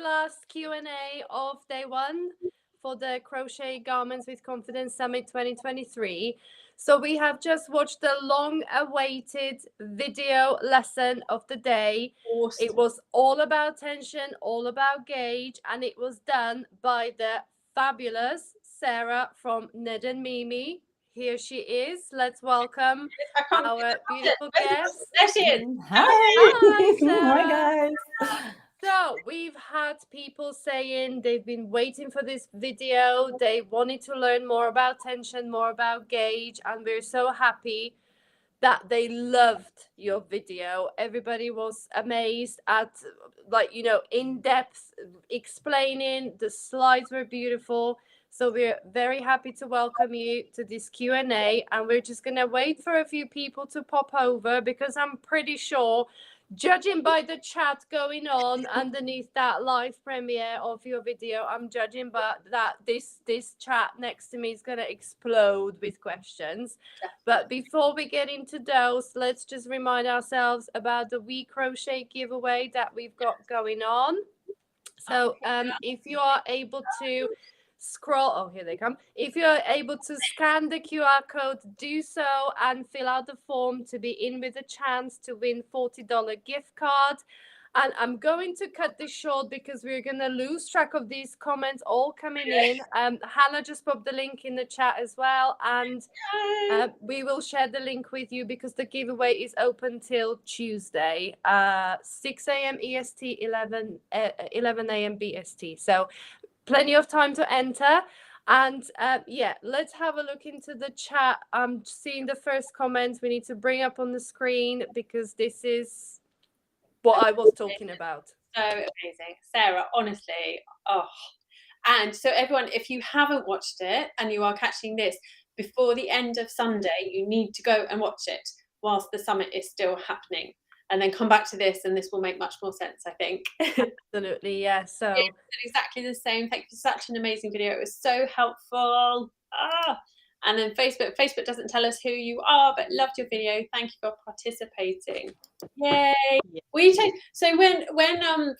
last Q&A of day one for the Crochet Garments with Confidence Summit 2023. So we have just watched the long-awaited video lesson of the day. Awesome. It was all about tension, all about gauge, and it was done by the fabulous Sarah from Ned and Mimi. Here she is. Let's welcome I can't our beautiful guest. There she is. Hi. Hi, Hi, Sarah. guys. So we've had people saying they've been waiting for this video. They wanted to learn more about tension, more about gauge, and we're so happy that they loved your video. Everybody was amazed at, like, in depth explaining. The slides were beautiful. So we're very happy to welcome you to this Q&A, and we're just going to wait for a few people to pop over, because I'm pretty sure, judging by the chat going on underneath that live premiere of your video, I'm judging by that this chat next to me is going to explode with questions. But before we get into those, let's just remind ourselves about the We Crochet giveaway that we've got going on. So if you are able to scroll, here they come. If you're able to scan the QR code, do so and fill out the form to be in with a chance to win $40 gift card. And I'm going to cut this short because we're going to lose track of these comments all coming in. Hannah just popped the link in the chat as well. And we will share the link with you because the giveaway is open till Tuesday, 6 a.m. EST, 11 a.m. BST. So plenty of time to enter. And let's have a look into the chat. I'm seeing the first comments we need to bring up on the screen because this is what I was talking about. So amazing. Sarah, honestly. And so everyone, if you haven't watched it and you are catching this before the end of Sunday, you need to go and watch it whilst the summit is still happening. And then come back to this, and this will make much more sense, I think. Absolutely, yeah. So it's exactly the same. Thank you for such an amazing video. It was so helpful. And then Facebook doesn't tell us who you are, but loved your video. Thank you for participating. Yay! So when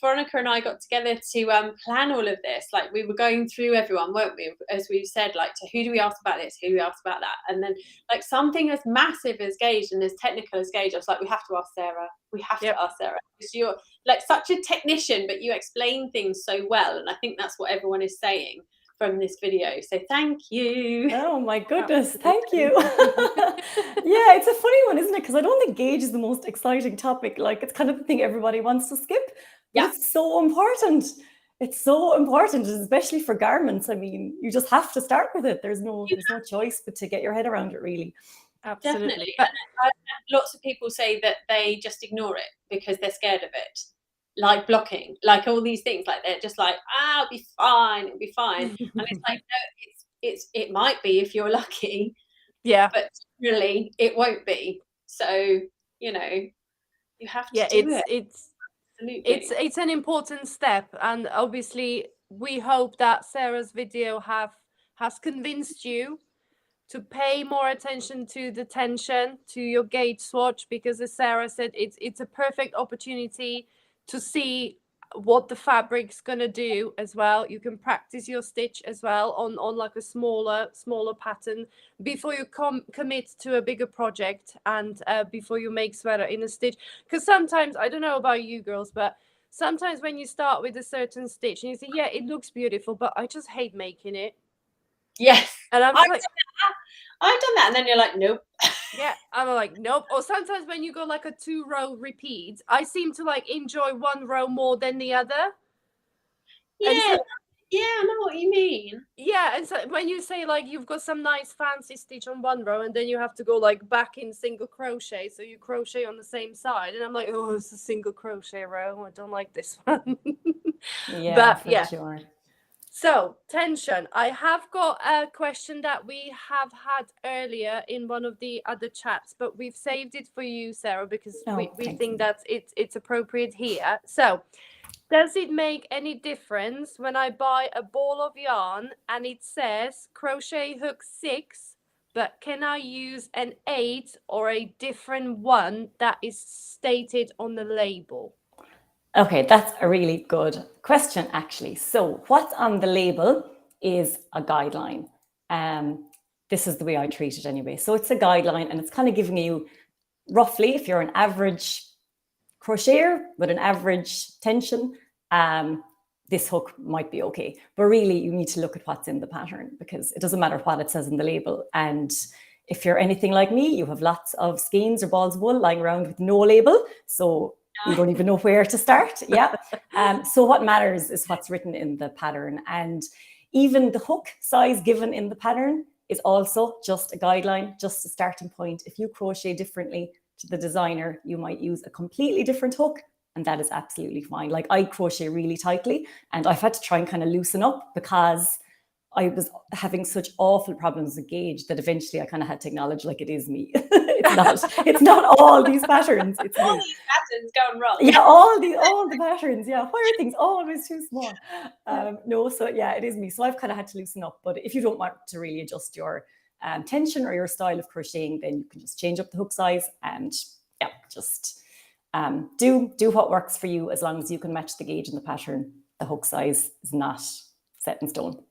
Veronica and I got together to plan all of this, like, we were going through everyone, weren't we? As we said, like, to who do we ask about this, who do we ask about that, and then, like, something as massive as gauge and as technical as gauge, I was like, we have to ask Sarah. We have to ask Sarah, because you're like such a technician, but you explain things so well, and I think that's what everyone is saying from this video. So thank you. Oh my goodness, thank you. Yeah, it's a funny one, isn't it? Because I don't think gauge is the most exciting topic. Like, it's kind of the thing everybody wants to skip, but it's so important. It's so important, especially for garments. I mean, you just have to start with it. There's no choice but to get your head around it, really. Absolutely. Definitely. Lots of people say that they just ignore it because they're scared of it. Like blocking, like all these things, like they're just like, it'll be fine. And it's like, no, it might be if you're lucky, but really it won't be. So, you have to do it. It's an important step, and obviously we hope that Sarah's video has convinced you to pay more attention to the tension, to your gauge swatch, because as Sarah said, it's a perfect opportunity to see what the fabric's gonna do as well. You can practice your stitch as well on like a smaller pattern before you commit to a bigger project, and before you make sweater in a stitch. Because sometimes, I don't know about you girls, but sometimes when you start with a certain stitch and you say, yeah, it looks beautiful, but I just hate making it. Yes. And I'm like, I've done that, and then you're like, nope. Yeah, I'm like, nope. Or sometimes when you go like a 2-row repeat, I seem to like enjoy one row more than the other. Yeah, I know what you mean. Yeah, and so when you say like you've got some nice fancy stitch on one row and then you have to go like back in single crochet, so you crochet on the same side, and I'm like, oh, it's a single crochet row. I don't like this one. Sure. So, tension. I have got a question that we have had earlier in one of the other chats, but we've saved it for you, Sarah, because we think that it's appropriate here. So, does it make any difference when I buy a ball of yarn and it says crochet hook 6, but can I use an 8 or a different one that is stated on the label? Okay, that's a really good question, actually. So what's on the label is a guideline. This is the way I treat it anyway. So it's a guideline, and it's kind of giving you roughly, if you're an average crocheter with an average tension, this hook might be okay. But really, you need to look at what's in the pattern, because it doesn't matter what it says in the label. And if you're anything like me, you have lots of skeins or balls of wool lying around with no label. So you don't even know where to start. Yeah. So what matters is what's written in the pattern. And even the hook size given in the pattern is also just a guideline, just a starting point. If you crochet differently to the designer, you might use a completely different hook, and that is absolutely fine. Like, I crochet really tightly, and I've had to try and kind of loosen up because I was having such awful problems with gauge that eventually I kind of had to acknowledge, like, it is me. It's not all these patterns. It's all me. these patterns going wrong. Yeah, all the patterns. Yeah, why are things always too small? No, so yeah, it is me. So I've kind of had to loosen up. But if you don't want to really adjust your tension or your style of crocheting, then you can just change up the hook size and yeah, just do what works for you, as long as you can match the gauge and the pattern. The hook size is not set in stone.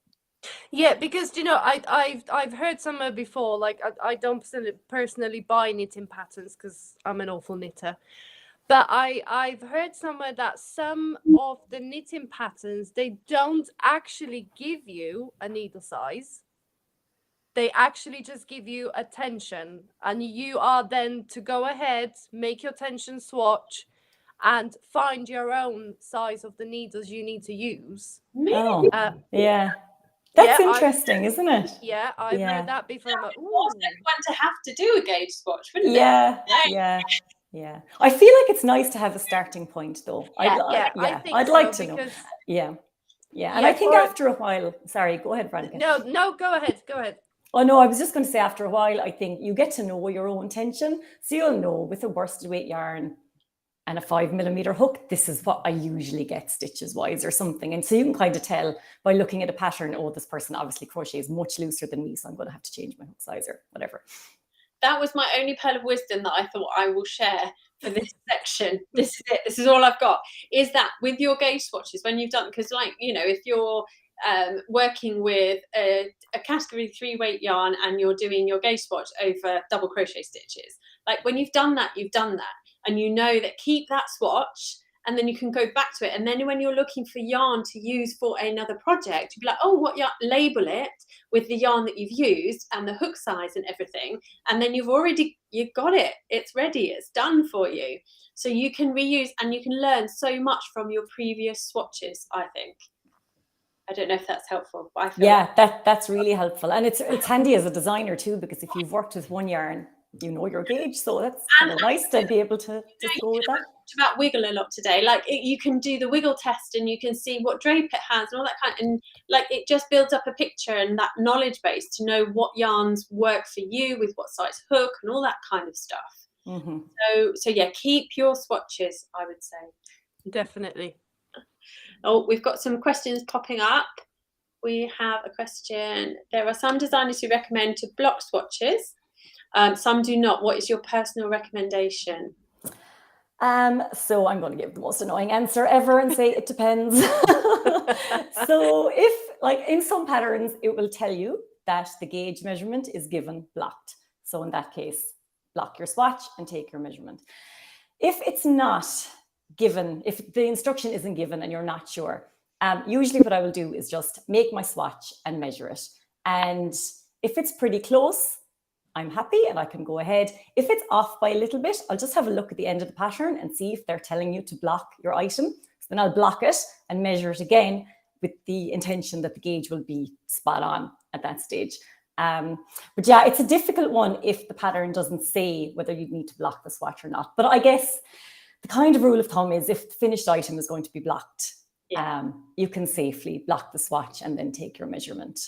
Yeah, because you know, I've heard somewhere before, like I don't personally buy knitting patterns because I'm an awful knitter, but I've heard somewhere that some of the knitting patterns, they don't actually give you a needle size. They actually just give you a tension, and you are then to go ahead, make your tension swatch, and find your own size of the needles you need to use. Oh, yeah. That's interesting, isn't it? Yeah, I've heard that before. I'm like, force everyone to have to do a gauge swatch, wouldn't it? Yeah. I feel like it's nice to have a starting point, though. I'd like to know. Yeah. And I think after a while, sorry, go ahead, Veronica. No, go ahead. Oh, no, I was just going to say, after a while, I think you get to know your own tension. So you'll know with a worsted weight yarn and a 5mm hook, this is what I usually get stitches wise or something. And so you can kind of tell by looking at a pattern, oh, this person obviously crochets much looser than me, so I'm going to have to change my hook size or whatever. That was my only pearl of wisdom that I thought I will share for this section. This is it. This is all I've got. Is that with your gauge swatches, when you've done, because like, you know, if you're working with a category 3 weight yarn and you're doing your gauge swatch over double crochet stitches, like when you've done that, and you know that, keep that swatch, and then you can go back to it. And then when you're looking for yarn to use for another project, you'll be like, oh, what yarn? Label it with the yarn that you've used and the hook size and everything. And then you've got it. It's ready. It's done for you. So you can reuse, and you can learn so much from your previous swatches, I think. I don't know if that's helpful. But I feel that's really helpful. And it's handy as a designer too, because if you've worked with one yarn, you know your gauge, so that's kind of nice to be able to just go with that. About wiggle a lot today, like you can do the wiggle test and you can see what drape it has and all that kind of, and like it just builds up a picture and that knowledge base to know what yarns work for you with what size hook and all that kind of stuff. So yeah, keep your swatches, I would say. Definitely. Oh, we've got some questions popping up. We have a question. There are some designers who recommend to block swatches. Some do not. What is your personal recommendation? So I'm going to give the most annoying answer ever and say it depends. So if, like, in some patterns, it will tell you that the gauge measurement is given blocked. So in that case, block your swatch and take your measurement. If it's not given, if the instruction isn't given and you're not sure, usually what I will do is just make my swatch and measure it. And if it's pretty close, I'm happy and I can go ahead. If it's off by a little bit, I'll just have a look at the end of the pattern and see if they're telling you to block your item. So then I'll block it and measure it again with the intention that the gauge will be spot on at that stage. But yeah, it's a difficult one if the pattern doesn't say whether you need to block the swatch or not. But I guess the kind of rule of thumb is if the finished item is going to be blocked, you can safely block the swatch and then take your measurement.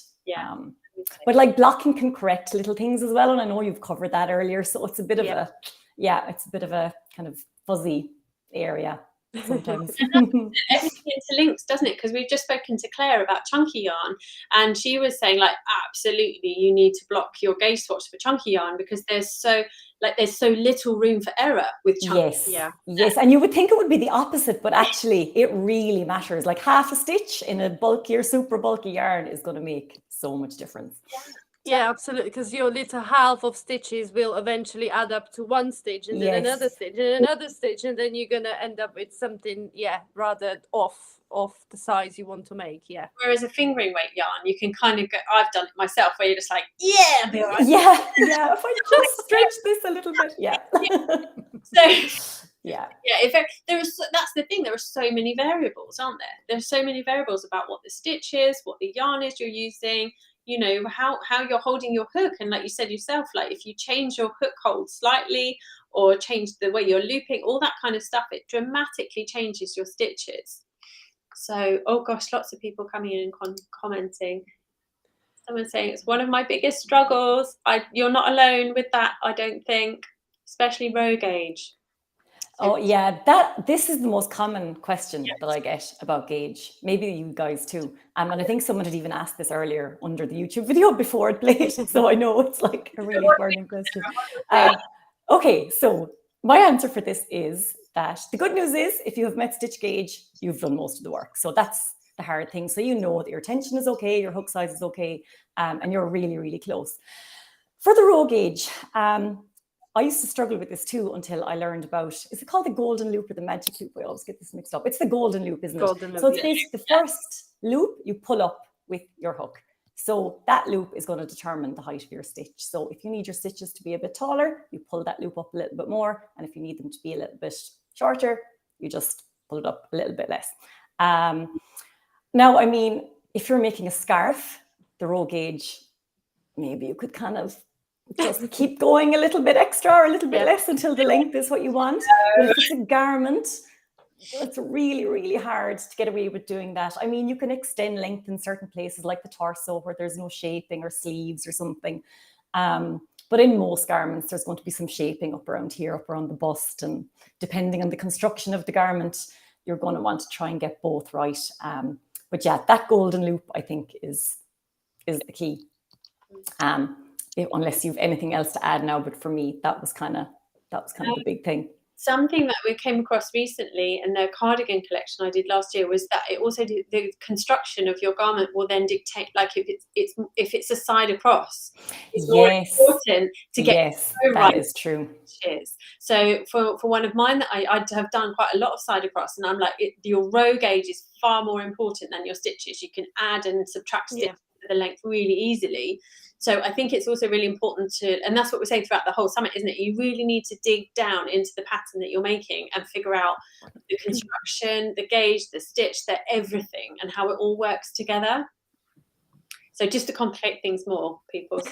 But like blocking can correct little things as well, and I know you've covered that earlier, so it's a bit of a kind of fuzzy area sometimes. Everything interlinks, doesn't it? Because we've just spoken to Claire about chunky yarn, and she was saying like absolutely you need to block your gauge swatch for chunky yarn because there's so like there's so little room for error with chunks. Yes, and you would think it would be the opposite, but actually it really matters. Like half a stitch in a bulkier, super bulky yarn is going to make so much difference. Yeah, absolutely, because your little half of stitches will eventually add up to one stitch, and then another stitch and another stitch, and then you're gonna end up with something rather off the size you want to make. Whereas a fingering weight yarn, you can kind of go, I've done it myself, where you're just like, I'll be all right. If I just stretch this a little bit, So that's the thing, there are so many variables, aren't there? There's so many variables about what the stitch is, what the yarn is you're using, you know, how you're holding your hook. And like you said yourself, like if you change your hook hold slightly or change the way you're looping, all that kind of stuff, it dramatically changes your stitches. So, oh gosh, lots of people coming in and commenting. Someone saying it's one of my biggest struggles. You're not alone with that, I don't think, especially row gauge. Oh yeah, this is the most common question that I get about gauge. Maybe you guys too. And I think someone had even asked this earlier under the YouTube video before it played. So I know it's like a really burning question. Okay, so my answer for this is that the good news is if you have met stitch gauge, you've done most of the work. So that's the hard thing. So you know that your tension is okay, your hook size is okay, and you're really, really close. For the row gauge, I used to struggle with this too until I learned about, is it called the golden loop or the magic loop? I always get this mixed up. It's the golden loop, isn't it? So it's basically the first loop you pull up with your hook. So that loop is going to determine the height of your stitch. So if you need your stitches to be a bit taller, you pull that loop up a little bit more. And if you need them to be a little bit shorter, you just pull it up a little bit less. Now, I mean, if you're making a scarf, the row gauge, maybe you could kind of just keep going a little bit extra or a little bit less until the length is what you want. But if it's a garment, it's really, really hard to get away with doing that. I mean, you can extend length in certain places like the torso where there's no shaping or sleeves or something. But in most garments, there's going to be some shaping up around here, up around the bust. And depending on the construction of the garment, you're going to want to try and get both right. But yeah, that golden loop, I think, is the key. Unless you've anything else to add now, but for me, that was kind of the big thing. Something that we came across recently in the cardigan collection I did last year was that it also the construction of your garment will then dictate, like if it's a side across, it's more important to get that right. Is true. So for one of mine that I have done quite a lot of side across, and I'm like, your row gauge is far more important than your stitches. You can add and subtract stitches to the length really easily. So I think it's also really important to, and that's what we're saying throughout the whole summit, isn't it? You really need to dig down into the pattern that you're making and figure out the construction, the gauge, the stitch, everything, and how it all works together. So just to complicate things more, people.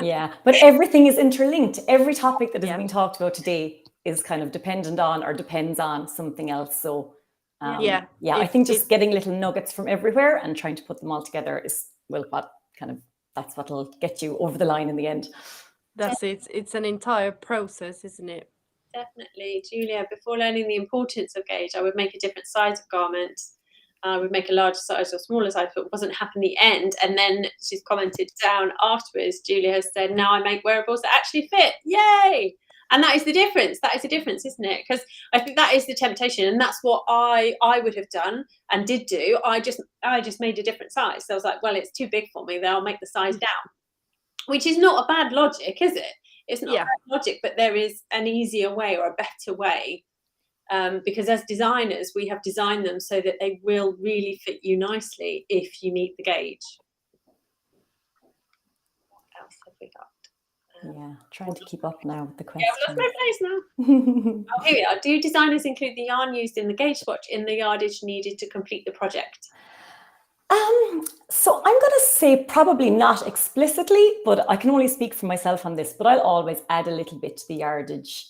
Yeah, but everything is interlinked. Every topic that has been talked about today is kind of dependent on or depends on something else. So I think just getting little nuggets from everywhere and trying to put them all together that's what'll get you over the line in the end. That's it. It's an entire process, isn't it? Definitely. Julia, before learning the importance of gauge, I would make a different size of garment. I would make a larger size or smaller size, but it wasn't happen the end. And then she's commented down afterwards, Julia has said, now I make wearables that actually fit. Yay! And that is the difference. That is the difference, isn't it? Because I think that is the temptation, and that's what I would have done and did do. I just made a different size. So I was like, well, it's too big for me. Then I'll make the size down, which is not a bad logic, is it? It's not a bad logic, but there is an easier way or a better way. Because as designers, we have designed them so that they will really fit you nicely if you meet the gauge. What else have we got? Trying to keep up now with the questions. I've lost my place now. Oh, here we are. Do designers include the yarn used in the gauge swatch in the yardage needed to complete the project? So I'm going to say probably not explicitly, but I can only speak for myself on this, but I'll always add a little bit to the yardage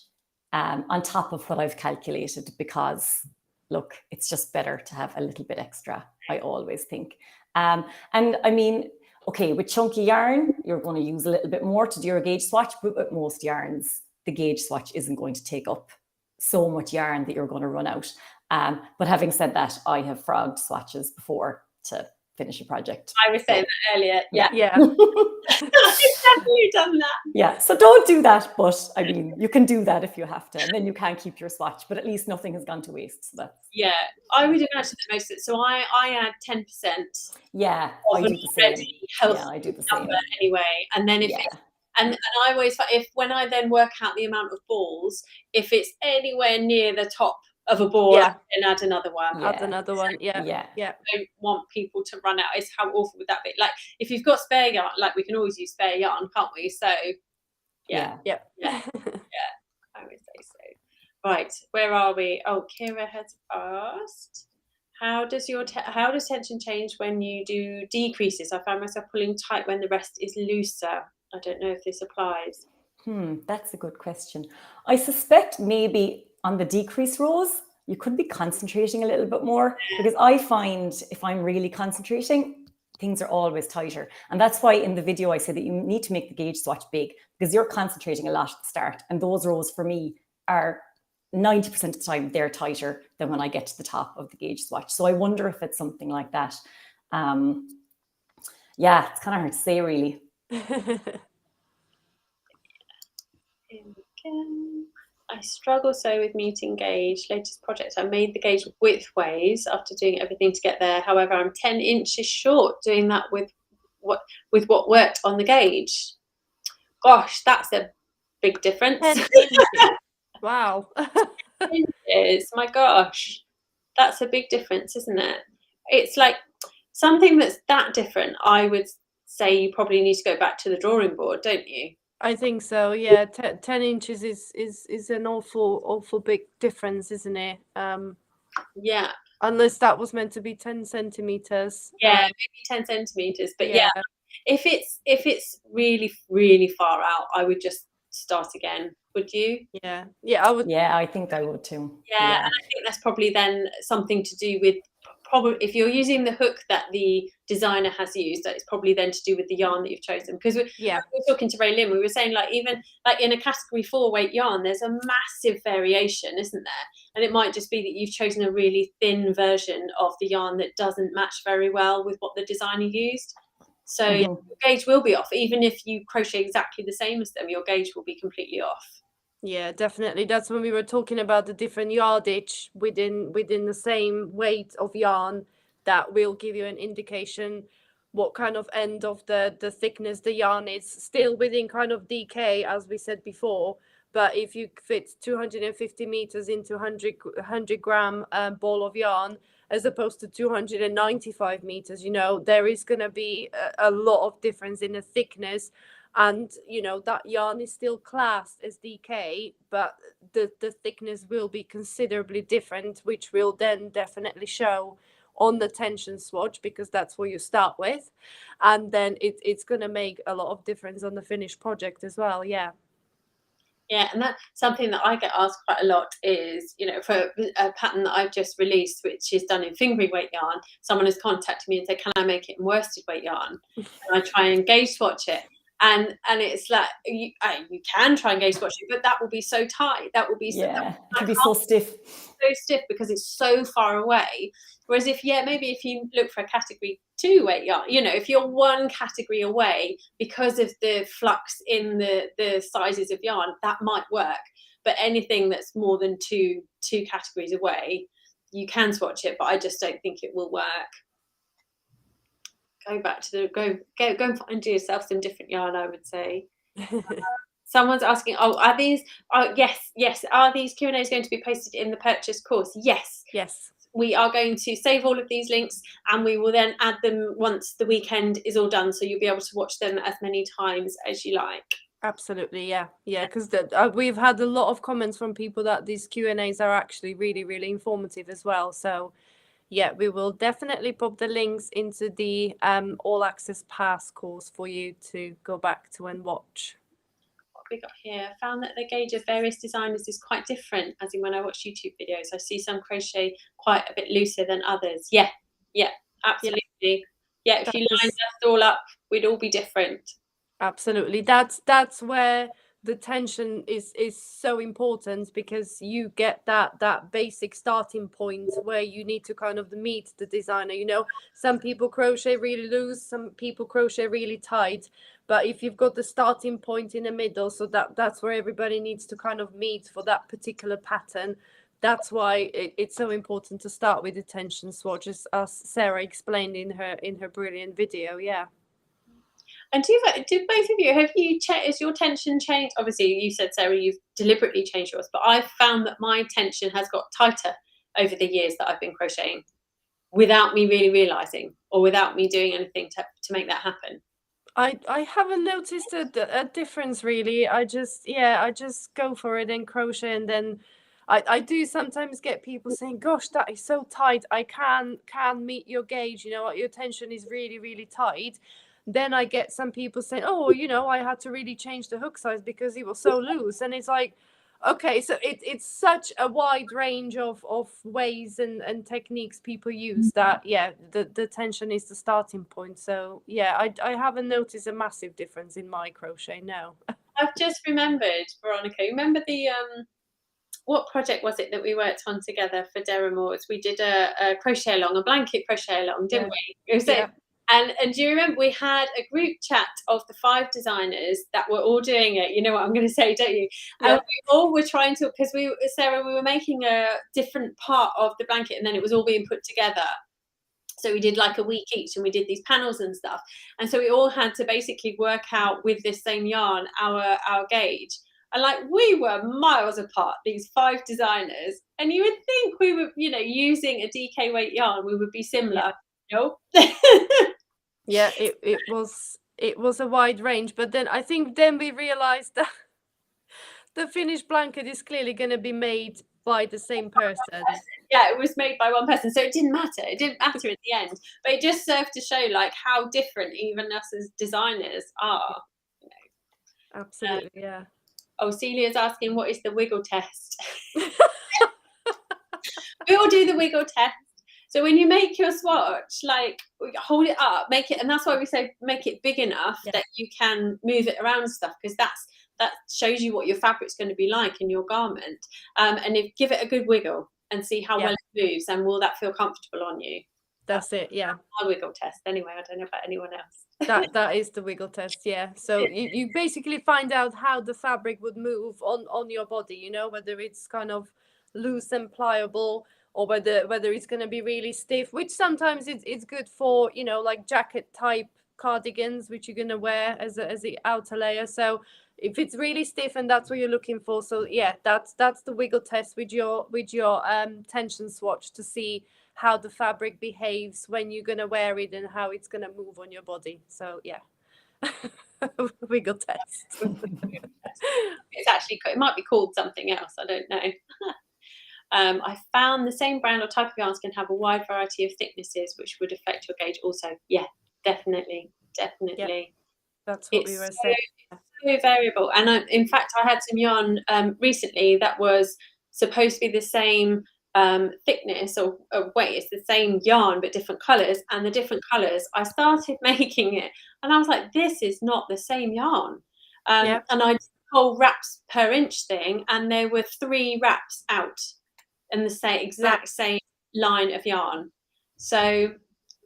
on top of what I've calculated, because look, it's just better to have a little bit extra, I always think. And I mean, okay, with chunky yarn, you're going to use a little bit more to do your gauge swatch, but with most yarns, the gauge swatch isn't going to take up so much yarn that you're going to run out. But having said that, I have frogged swatches before to finish a project. I was saying that earlier. Yeah. Yeah. I've definitely done that. Yeah, so don't do that, but I mean, you can do that if you have to, and then you can keep your swatch, but at least nothing has gone to waste. So that's, Yeah, I would imagine that most of it. So I add 10%. yeah, Of I an do the same. already healthy Yeah, I do the same. number anyway, and then if Yeah. it's, and I always, if when I then work out the amount of balls, if it's anywhere near the top of a ball, Yeah. I can add another one. Yeah. Add another one. Yeah. Yeah. Yeah. I don't want people to run out. It's how awful would that be? Like if you've got spare yarn, like we can always use spare yarn, can't we? So yeah, Yeah. yeah, I would say so. Right, where are we? Oh, Kira has asked, how does tension change when you do decreases? I find myself pulling tight when the rest is looser. I don't know if this applies. That's a good question. I suspect maybe on the decrease rows, you could be concentrating a little bit more, because I find if I'm really concentrating, things are always tighter. And that's why in the video I say that you need to make the gauge swatch big, because you're concentrating a lot at the start. And those rows for me are 90% of the time, they're tighter than when I get to the top of the gauge swatch. So I wonder if it's something like that. Yeah, it's kind of hard to say, really. I struggle so with meeting gauge. Latest project, I made the gauge widthways after doing everything to get there. However, I'm 10 inches short doing that with what worked on the gauge. Gosh, that's a big difference. 10 inches. Wow. 10 inches, my gosh, that's a big difference, isn't it? It's like something that's that different. I would say you probably need to go back to the drawing board, don't you? I think so. Yeah, 10 inches is an awful big difference, isn't it? Yeah. Unless that was meant to be 10 centimeters. Yeah, maybe 10 centimeters. But yeah, if it's really, really far out, I would just start again. Would you? Yeah, I would. Yeah, I think I would too. Yeah, and I think that's probably then something to do with, probably if you're using the hook that the designer has used, that it's probably then to do with the yarn that you've chosen. Because we were talking to Ray Lynn, we were saying like even like in a category 4 weight yarn, there's a massive variation, isn't there? And it might just be that you've chosen a really thin version of the yarn that doesn't match very well with what the designer used. So your gauge will be off. Even if you crochet exactly the same as them, your gauge will be completely off. Yeah, definitely. That's when we were talking about the different yardage within the same weight of yarn, that will give you an indication what kind of end of the thickness the yarn is, still within kind of DK, as we said before. But if you fit 250 meters into 100 gram ball of yarn, as opposed to 295 meters, you know, there is going to be a lot of difference in the thickness. And you know that yarn is still classed as DK, but the thickness will be considerably different, which will then definitely show on the tension swatch, because that's what you start with, and then it's going to make a lot of difference on the finished project as well. Yeah, and that's something that I get asked quite a lot is, you know, for a pattern that I've just released, which is done in fingering weight yarn, someone has contacted me and said, can I make it in worsted weight yarn? And I try and gauge swatch it. And it's like you can try and gauge swatch it, but that will be so tight. That will be it could be so stiff. So stiff because it's so far away. Whereas maybe if you look for a category 2 weight yarn, you know, if you're one category away because of the flux in the sizes of yarn, that might work. But anything that's more than two categories away, you can swatch it, but I just don't think it will work. Go back to go and find yourself some different yarn, I would say. Someone's asking, are these are these Q&As going to be posted in the purchase course? Yes We are going to save all of these links, and we will then add them once the weekend is all done, so you'll be able to watch them as many times as you like. Absolutely. Yeah, because we've had a lot of comments from people that these Q&As are actually really, really informative as well. So yeah, we will definitely pop the links into the All Access Pass course for you to go back to and watch. What we got here, found that the gauge of various designers is quite different, as in when I watch YouTube videos, I see some crochet quite a bit looser than others. Yeah, absolutely. Yeah, if you lined us all up, we'd all be different. Absolutely. That's where the tension is so important, because you get that basic starting point where you need to kind of meet the designer. You know, some people crochet really loose, some people crochet really tight, but if you've got the starting point in the middle, so that's where everybody needs to kind of meet for that particular pattern. That's why it's so important to start with the tension swatch, as Sarah explained in her brilliant video. Yeah. And do both of you, have you checked, is your tension changed? Obviously, you said, Sarah, you've deliberately changed yours, but I've found that my tension has got tighter over the years that I've been crocheting, without me really realising, or without me doing anything to make that happen. I haven't noticed a difference really. I just go for it and crochet, and then I do sometimes get people saying, "Gosh, that is so tight. I can't meet your gauge. You know, your tension is really, really tight." Then I get some people saying, "Oh, you know, I had to really change the hook size because it was so loose." And it's like, okay, so it's such a wide range of ways and techniques people use, that the tension is the starting point. So yeah, I haven't noticed a massive difference in my crochet. No. I've just remembered, Veronica, remember the what project was it that we worked on together for Deramores? We did a crochet along, a blanket crochet along, didn't we? It was and do you remember we had a group chat of the 5 designers that were all doing it? You know what I'm going to say, don't you? And we all were trying to, because Sarah, we were making a different part of the blanket, and then it was all being put together. So we did like a week each, and we did these panels and stuff. And so we all had to basically work out with this same yarn our gauge. And like, we were miles apart, these 5 designers. And you would think we were, you know, using a DK weight yarn, we would be similar. Nope. Yeah, it was a wide range, but then I think then we realized that the finished blanket is clearly going to be made by the same person. Yeah, it was made by one person, so it didn't matter. It didn't matter at the end, but it just served to show like how different even us as designers are. You know. Absolutely, yeah. Oh, Celia's asking, what is the wiggle test? We all do the wiggle test. So when you make your swatch, like hold it up, make it, and that's why we say make it big enough that you can move it around stuff, because that shows you what your fabric's going to be like in your garment. And give it a good wiggle and see how well it moves, and will that feel comfortable on you? That's it, yeah. My wiggle test, anyway. I don't know about anyone else. that is the wiggle test, yeah. So you basically find out how the fabric would move on your body, you know, whether it's kind of loose and pliable, or whether it's going to be really stiff, which sometimes it's good for, you know, like jacket type cardigans, which you're going to wear as the outer layer. So if it's really stiff and that's what you're looking for, so yeah, that's the wiggle test with your tension swatch, to see how the fabric behaves when you're going to wear it and how it's going to move on your body. So yeah. Wiggle test. It's actually, it might be called something else, I don't know. I found the same brand or type of yarns can have a wide variety of thicknesses, which would affect your gauge also. Yeah, definitely. Yeah, that's what we were saying. So variable. And in fact, I had some yarn recently that was supposed to be the same thickness or weight. It's the same yarn but different colours, and the different colours, I started making it and I was like, this is not the same yarn. And I did the whole wraps per inch thing, and there were 3 wraps out in the exact same line of yarn. So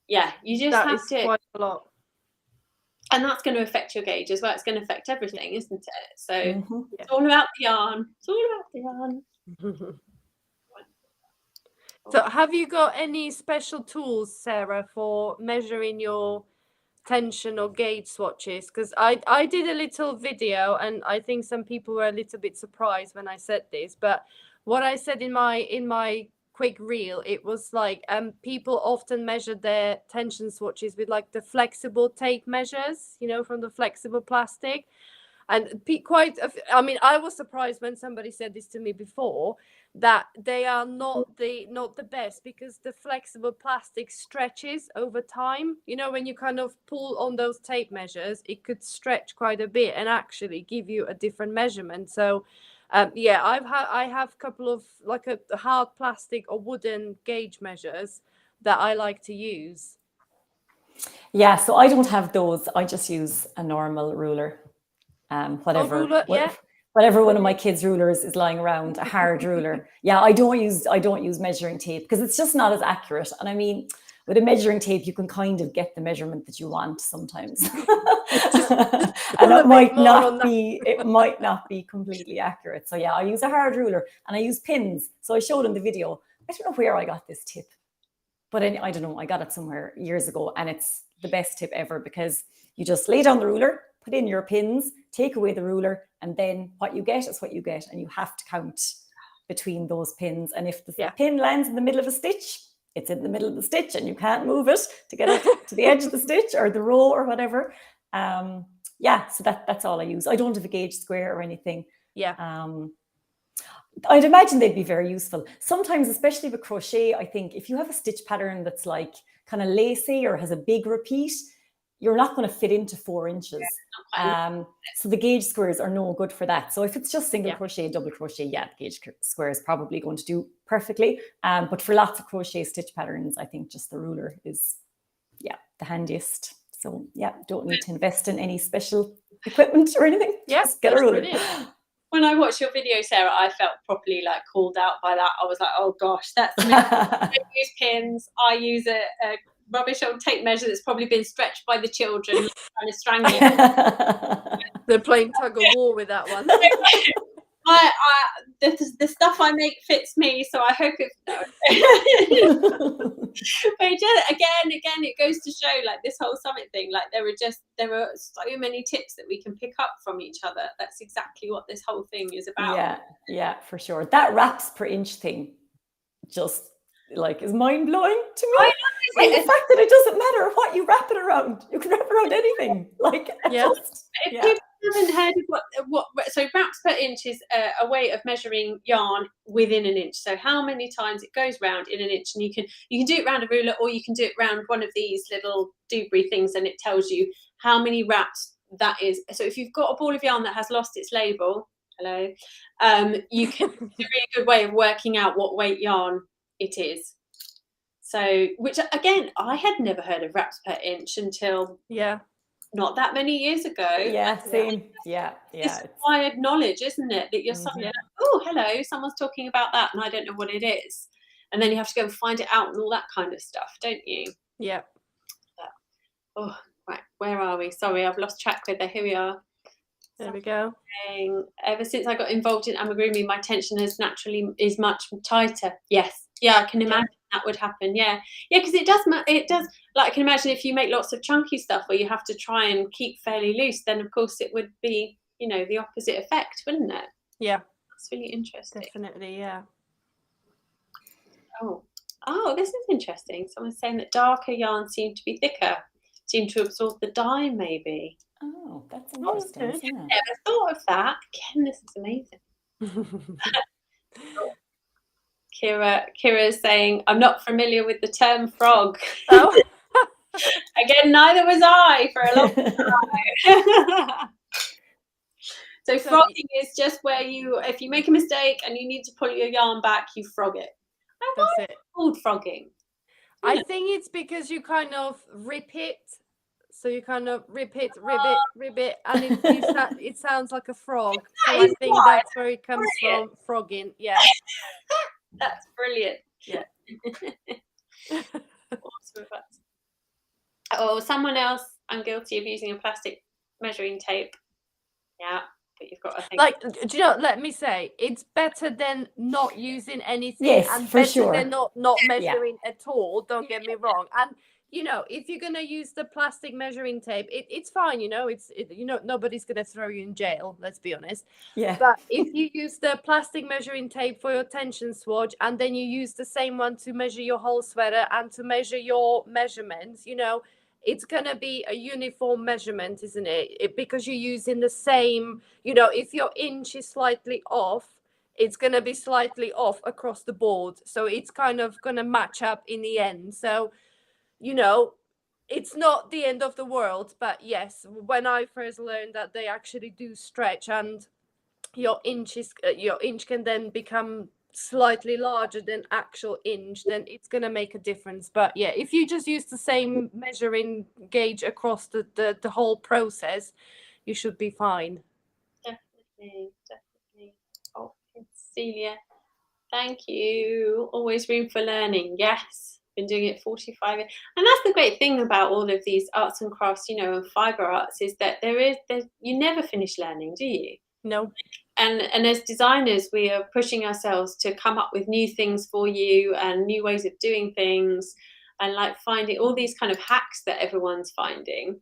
yeah, you just have to, quite a lot. and that's going to affect your gauge as well. It's going to affect everything, isn't it? So it's all about the yarn. It's all about the yarn. So have you got any special tools, Sarah, for measuring your tension or gauge swatches? Because I did a little video, and I think some people were a little bit surprised when I said this, but what I said in my quick reel, it was like people often measure their tension swatches with like the flexible tape measures, you know, from the flexible plastic. And I mean, I was surprised when somebody said this to me before, that they are not the best, because the flexible plastic stretches over time. You know, when you kind of pull on those tape measures, it could stretch quite a bit and actually give you a different measurement. So yeah, I have a couple of like a hard plastic or wooden gauge measures that I like to use. Yeah, so I don't have those. I just use a normal ruler. Whatever. Ruler, yeah. Whatever one of my kids' rulers is lying around, a hard ruler. Yeah, I don't use measuring tape because it's just not as accurate. And I mean, with a measuring tape, you can kind of get the measurement that you want sometimes. And it might not be completely accurate. So yeah, I use a hard ruler and I use pins. So I showed in the video. I don't know where I got this tip, but I don't know. I got it somewhere years ago, and it's the best tip ever because you just lay down the ruler, put in your pins, take away the ruler, and then what you get is what you get, and you have to count between those pins. And if the pin lands in the middle of a stitch, it's in the middle of the stitch, and you can't move it to get it to the edge of the stitch or the row or whatever. Yeah, so that's all I use. I don't have a gauge square or anything. Yeah. I'd imagine they'd be very useful. Sometimes, especially with crochet, I think if you have a stitch pattern that's like kind of lacy or has a big repeat, you're not going to fit into 4 inches. So the gauge squares are no good for that. So if it's just single crochet, double crochet, the gauge square is probably going to do perfectly. But for lots of crochet stitch patterns, I think just the ruler is, the handiest. So don't need to invest in any special equipment or anything. Just get a ruler. Brilliant. When I watched your video, Sarah, I felt properly like called out by that. I was like, oh gosh, that's me. I use pins. I use a rubbish old tape measure that's probably been stretched by the children, trying to strangle it. They're playing tug of war with that one. The stuff I make fits me, so I hope it. But just, again, it goes to show, like, this whole summit thing. Like, there are so many tips that we can pick up from each other. That's exactly what this whole thing is about. Yeah, for sure. That wraps per inch thing just like is mind blowing to me. Like the fact that it doesn't matter what you wrap it around, you can wrap it around anything. Like, if people haven't heard of what so wraps per inch is a way of measuring yarn within an inch. So how many times it goes round in an inch, and you can do it round a ruler, or you can do it round one of these little doobry things, and it tells you how many wraps that is. So if you've got a ball of yarn that has lost its label, you can it's a really good way of working out what weight yarn it is. So, which again, I had never heard of wraps per inch until not that many years ago. Same. It's acquired knowledge, isn't it? That you're suddenly like, oh, hello, someone's talking about that, and I don't know what it is. And then you have to go and find it out and all that kind of stuff, don't you? Yeah. Oh, right. Where are we? Sorry, I've lost track with it. Here we are. There we go. Ever since I got involved in amigurumi, my tension is much tighter. Yes. Yeah, I can imagine that would happen. Yeah, because it does. Like, I can imagine if you make lots of chunky stuff where you have to try and keep fairly loose, then of course it would be, the opposite effect, wouldn't it? Yeah, that's really interesting. Definitely, yeah. Oh, this is interesting. Someone's saying that darker yarns seem to be thicker, seem to absorb the dye, maybe. Oh, that's interesting. Okay. I never thought of that. Again, this is amazing. Kira's saying, I'm not familiar with the term frog. Oh. Again, neither was I for a long time. So frogging is just where if you make a mistake and you need to pull your yarn back, you frog it. That's it. Called frogging. I think it's because you kind of rip it. So you kind of rip it, and it sounds like a frog. So I think that's where it comes from, frogging. Yeah. That's brilliant. Yeah. Oh, someone else. I'm guilty of using a plastic measuring tape. Yeah, but you've got to think. Like, do you know? Let me say, it's better than not using anything. Yes, and for better sure. than not measuring at all. Don't get me wrong. And if you're gonna use the plastic measuring tape, it's fine. Nobody's gonna throw you in jail. Let's be honest. Yeah. But if you use the plastic measuring tape for your tension swatch, and then you use the same one to measure your whole sweater and to measure your measurements, it's gonna be a uniform measurement, isn't it? Because you're using the same. If your inch is slightly off, it's gonna be slightly off across the board. So it's kind of gonna match up in the end. So. It's not the end of the world, but yes, when I first learned that they actually do stretch, and your inch can then become slightly larger than actual inch, then it's going to make a difference. But yeah, if you just use the same measuring gauge across the whole process, you should be fine. Definitely. Cecilia, thank you. Always room for learning. Yes, been doing it 45 years. And that's the great thing about all of these arts and crafts, you know, and fiber arts, is that you never finish learning, do you? No. And as designers, we are pushing ourselves to come up with new things for you and new ways of doing things, and like finding all these kind of hacks that everyone's finding.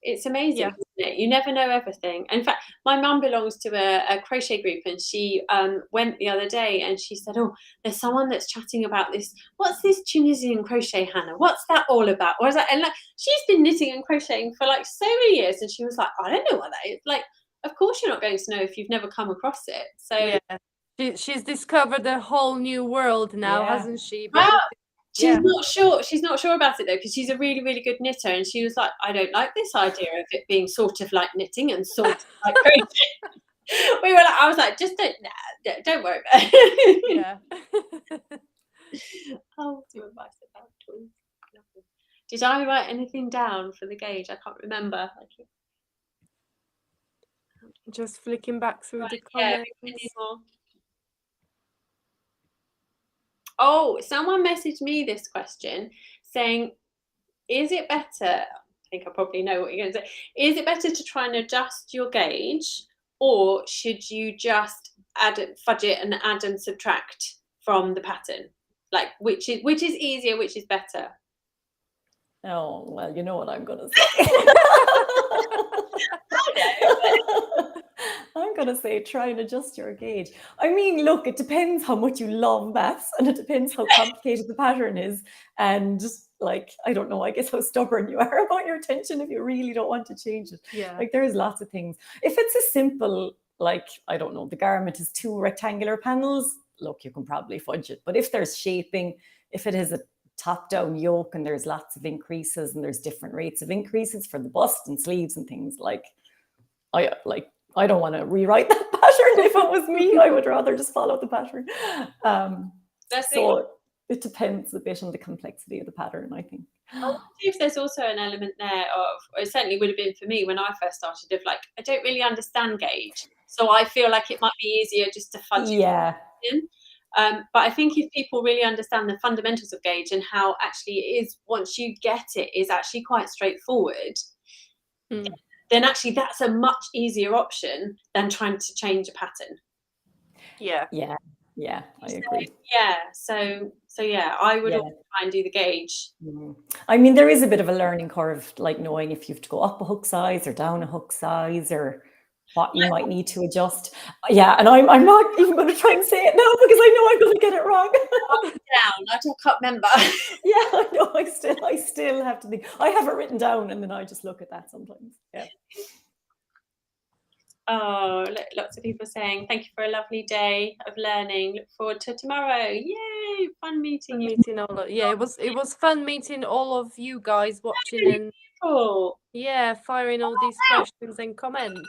It's amazing, isn't it? You never know everything. In fact, my mum belongs to a crochet group, and she went the other day and she said, oh, there's someone that's chatting about this. What's this Tunisian crochet, Hannah? What's that all about? Or is that, and like, she's been knitting and crocheting for like so many years, and she was like, I don't know what that is. Like, of course you're not going to know if you've never come across it. So yeah, she's discovered a whole new world now, hasn't she? Wow. She's not sure about it though, because she's a really, really good knitter, and she was like, I don't like this idea of it being sort of like knitting and sort of like crochet. I was like, just don't worry about it. Yeah. Oh, some advice about tools. Did I write anything down for the gauge? I can't remember. Just flicking back through the comments. Oh, someone messaged me this question saying, is it better, I think I probably know what you're going to say, is it better to try and adjust your gauge, or should you just fudge it and add and subtract from the pattern? Like, which is easier, which is better? Oh, well, you know what I'm going to say. I'm going to say try and adjust your gauge. I mean, look, it depends how much you love maths, and it depends how complicated the pattern is. And like, I don't know, I guess how stubborn you are about your tension if you really don't want to change it. Yeah. Oh, Like, there's lots of things. If it's a simple, like, I don't know, the garment is 2 rectangular panels, look, you can probably fudge it. But if there's shaping, if it has a top-down yoke and there's lots of increases and there's different rates of increases for the bust and sleeves and things, like, I don't want to rewrite that pattern. If it was me, I would rather just follow the pattern. So it depends a bit on the complexity of the pattern, I think. I wonder if there's also an element there of, or it certainly would have been for me when I first started, of like, I don't really understand gauge, so I feel like it might be easier just to fudge it in. But I think if people really understand the fundamentals of gauge and how actually it is, once you get it, is actually quite straightforward, then actually that's a much easier option than trying to change a pattern. Yeah, I agree. So yeah, I would also try and do the gauge. I mean, there is a bit of a learning curve, like knowing if you have to go up a hook size or down a hook size, or what you might need to adjust. Yeah, and I'm not even going to try and say it now because I know I'm going to get it wrong. Down, I can't remember. Yeah, I know. I still have to think. I have it written down, and then I just look at that sometimes. Yeah. Oh, lots of people saying thank you for a lovely day of learning. Look forward to tomorrow. Yay! Fun meeting you. It was fun meeting all of you guys watching and firing all these questions and comments.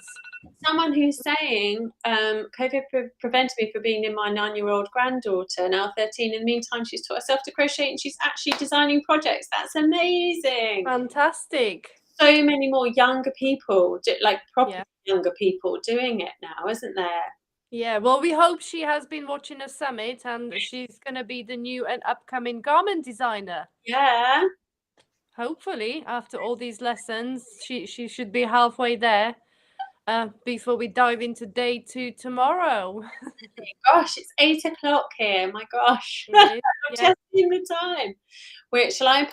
Someone who's saying COVID prevented me from being in my 9-year-old granddaughter, now 13. In the meantime, she's taught herself to crochet and she's actually designing projects. That's amazing. Fantastic. So many more younger people, like proper younger people doing it now, isn't there? Yeah, well, we hope she has been watching a summit and she's going to be the new and upcoming garment designer. Yeah. Hopefully, after all these lessons, she should be halfway there before we dive into day 2 tomorrow. Gosh, it's 8 o'clock here. My gosh. I'm just in the time. Wait, I'll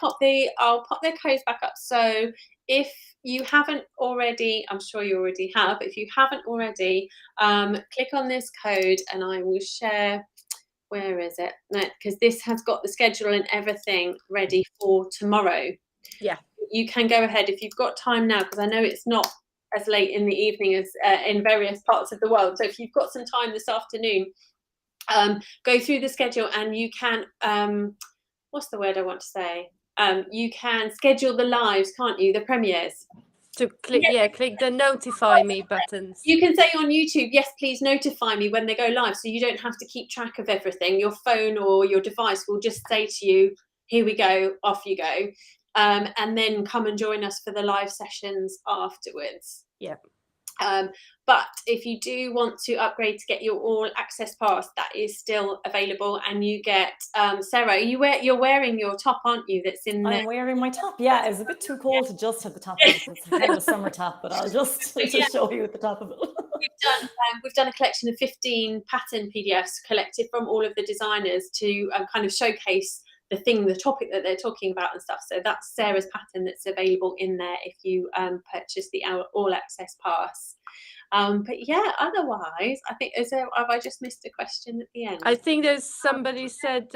pop the codes back up. So if you haven't already, I'm sure you already have, but if you haven't already, click on this code and I will share, where is it? Because this has got the schedule and everything ready for tomorrow. Yeah. You can go ahead if you've got time now, because I know it's not as late in the evening as in various parts of the world. So if you've got some time this afternoon, go through the schedule and you can, what's the word I want to say? You can schedule the lives, can't you? The premieres. To click, click the notify me buttons. You can say on YouTube, yes, please notify me when they go live, so you don't have to keep track of everything. Your phone or your device will just say to you, here we go, off you go. And then come and join us for the live sessions afterwards. Yeah. But if you do want to upgrade to get your all access pass, that is still available, and you get Sarah, you're wearing your top, aren't you? That's in there. I'm wearing my top. Yeah, it's a bit too cold to just have the top on. So it's kind of a summer top, but I'll just show you at the top of it. We've done a collection of 15 pattern PDFs collected from all of the designers to kind of showcase the topic that they're talking about and stuff. So that's Sarah's pattern that's available in there if you purchase the all access pass. But yeah, otherwise, I think have I just missed a question at the end? I think there's somebody said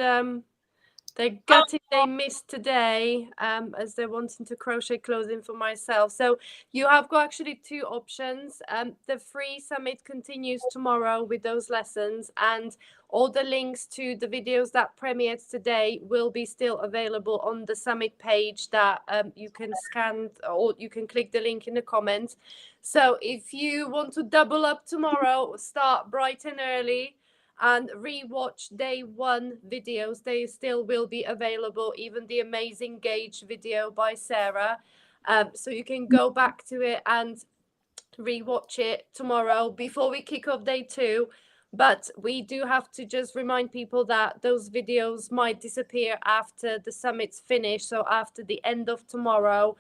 they're gutted they missed today as they're wanting to crochet clothing for myself. So you have got actually two options. The free summit continues tomorrow with those lessons, and all the links to the videos that premiered today will be still available on the summit page that you can scan, or you can click the link in the comments. So if you want to double up tomorrow, start bright and early and rewatch day one videos. They still will be available, even the amazing gauge video by Sarah. So you can go back to it and rewatch it tomorrow before we kick off day two. But we do have to just remind people that those videos might disappear after the summit's finished. So after the end of tomorrow,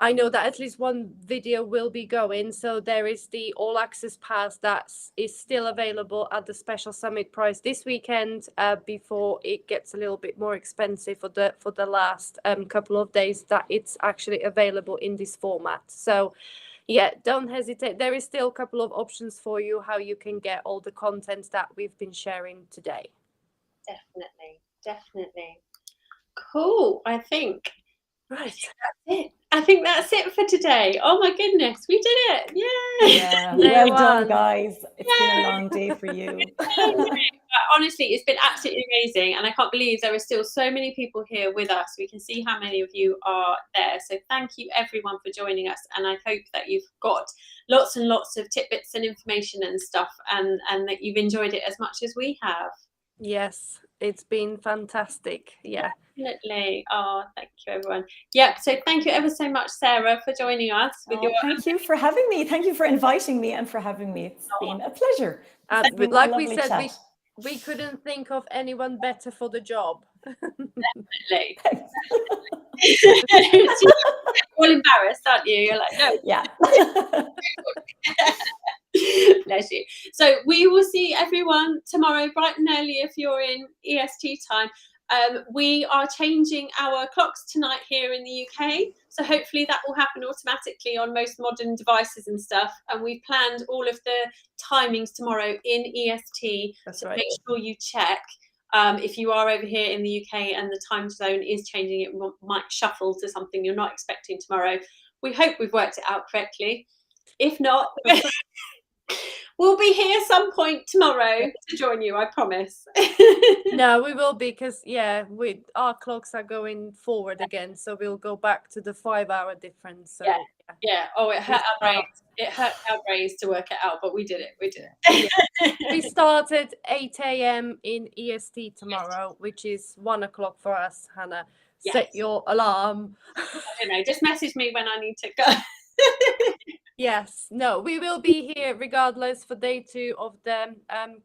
I know that at least one video will be going. So there is the all access pass that is still available at the special summit price this weekend before it gets a little bit more expensive for the last couple of days that it's actually available in this format. So yeah, don't hesitate. There is still a couple of options for you how you can get all the content that we've been sharing today. Definitely. Cool. I think right. That's it. I think that's it for today. Oh my goodness, we did it! Yay! Yeah, well done, guys. It's been a long day for you. Honestly, it's been absolutely amazing, and I can't believe there are still so many people here with us. We can see how many of you are there. So thank you everyone for joining us, and I hope that you've got lots and lots of tidbits and information and stuff, and that you've enjoyed it as much as we have. Yes, it's been fantastic. Yeah. Definitely. Oh, thank you, everyone. Yeah, so thank you ever so much, Sarah, for joining us. Thank you for having me. Thank you for inviting me and for having me. It's been a pleasure. Like we said, we couldn't think of anyone better for the job. Definitely. All embarrassed, aren't you? You're like, no. Yeah. Bless you. So we will see everyone tomorrow bright and early if you're in EST time. We are changing our clocks tonight here in the UK, so hopefully that will happen automatically on most modern devices and stuff. And we've planned all of the timings tomorrow in EST. That's so right. Make sure you check. If you are over here in the UK and the time zone is changing, it might shuffle to something you're not expecting tomorrow. We hope we've worked it out correctly. If not, we'll be here some point tomorrow to join you, I promise. No, we will be, because our clocks are going forward again, so we'll go back to the 5-hour difference. So yeah. Oh, it hurt our brains. It hurt our brains to work it out, but we did it. We started 8 a.m. in EST tomorrow, which is 1 o'clock for us. Hannah, set your alarm. I don't know, just message me when I need to go. Yes, no, we will be here regardless for day 2 of the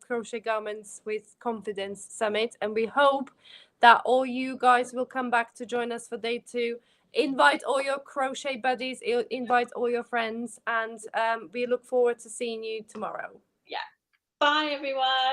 Crochet Garments with Confidence Summit, and we hope that all you guys will come back to join us for day 2. Invite all your crochet buddies, invite all your friends, and we look forward to seeing you tomorrow. Yeah. Bye, everyone.